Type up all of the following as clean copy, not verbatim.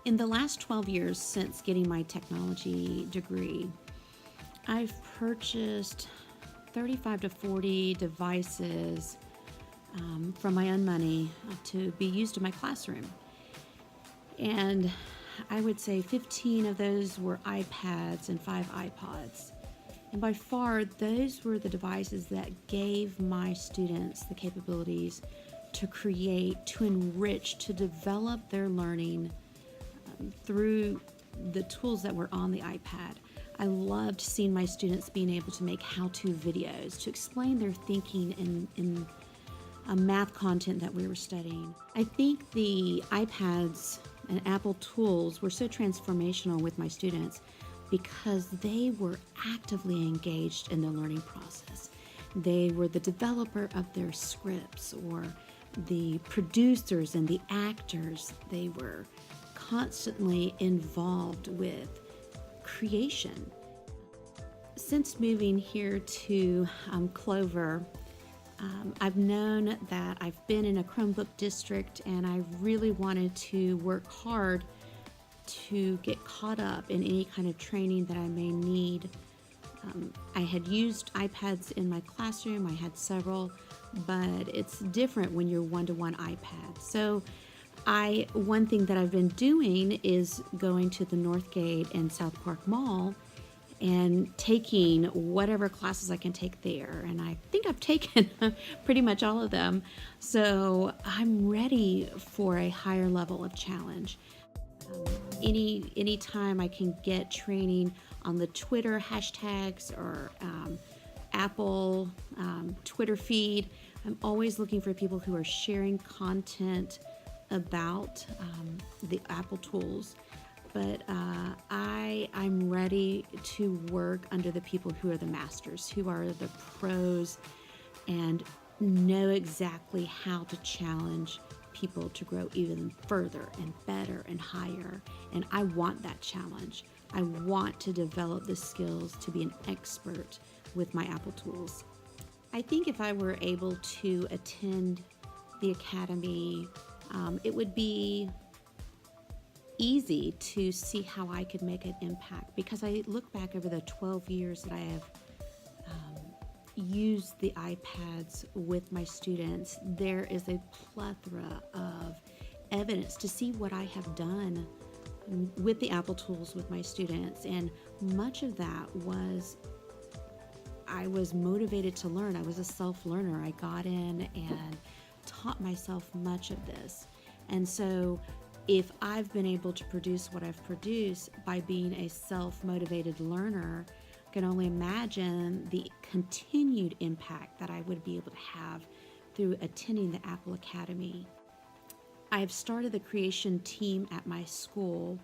In the last 12 years since getting my technology degree, I've purchased 35 to 40 devices from my own money to be used in my classroom. And I would say 15 of those were iPads and 5 iPods. And by far, those were the devices that gave my students the capabilities to create, to enrich, to develop their learning through the tools that were on the iPad. I loved seeing my students being able to make how-to videos to explain their thinking in math content that we were studying. I think the iPads and Apple tools were so transformational with my students because they were actively engaged in the learning process. They were the developer of their scripts, or the producers and the actors. They were constantly involved with creation. Since moving here to Clover, I've known that I've been in a Chromebook district, and I really wanted to work hard to get caught up in any kind of training that I may need. I had used iPads in my classroom. I had several, but it's different when you're one-to-one iPad. So one thing that I've been doing is going to the Northgate and South Park Mall and taking whatever classes I can take there. And I think I've taken pretty much all of them. So I'm ready for a higher level of challenge. Any time I can get training on the Twitter hashtags or Apple Twitter feed, I'm always looking for people who are sharing content about the Apple tools. But I'm ready to work under the people who are the masters, who are the pros, and know exactly how to challenge people to grow even further and better and higher. And I want that challenge. I want to develop the skills to be an expert with my Apple tools. I think if I were able to attend the academy, it would be easy to see how I could make an impact, because I look back over the 12 years that I have used the iPads with my students. There is a plethora of evidence to see what I have done with the Apple tools with my students, and much of that was I was motivated to learn. I was a self-learner. I got in and taught myself much of this. And so if I've been able to produce what I've produced by being a self-motivated learner, I can only imagine the continued impact that I would be able to have through attending the Apple Academy. I've started the creation team at my school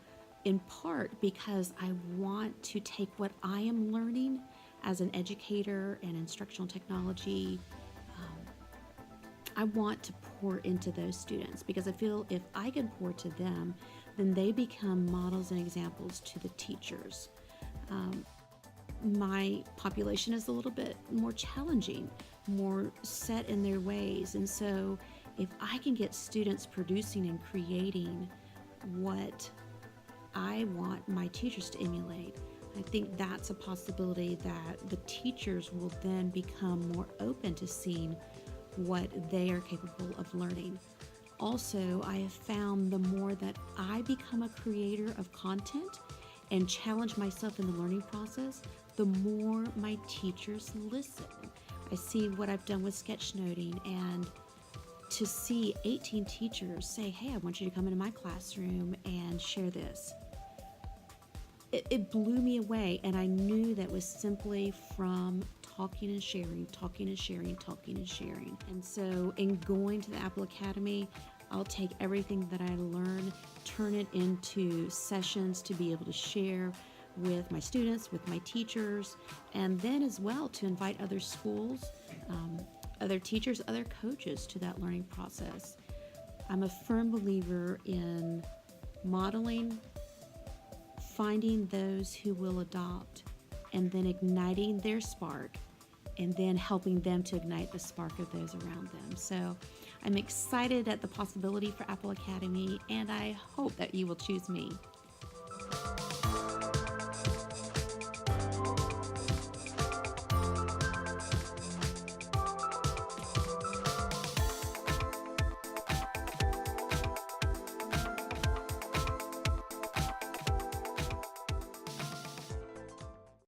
in part because I want to take what I am learning as an educator and instructional technology. I want to pour into those students, because I feel if I can pour to them, then they become models and examples to the teachers. My population is a little bit more challenging, more set in their ways. And so if I can get students producing and creating what I want my teachers to emulate, I think that's a possibility that the teachers will then become more open to seeing what they are capable of learning. Also, I have found the more that I become a creator of content and challenge myself in the learning process, the more my teachers listen. I see what I've done with sketchnoting, and to see 18 teachers say, hey, I want you to come into my classroom and share this. It blew me away, and I knew that was simply from talking and sharing, talking and sharing, talking and sharing. And so in going to the Apple Academy, I'll take everything that I learn, turn it into sessions to be able to share with my students, with my teachers, and then as well to invite other schools, other teachers, other coaches to that learning process. I'm a firm believer in modeling, finding those who will adopt, and then igniting their spark, and then helping them to ignite the spark of those around them. So I'm excited at the possibility for Apple Academy, and I hope that you will choose me.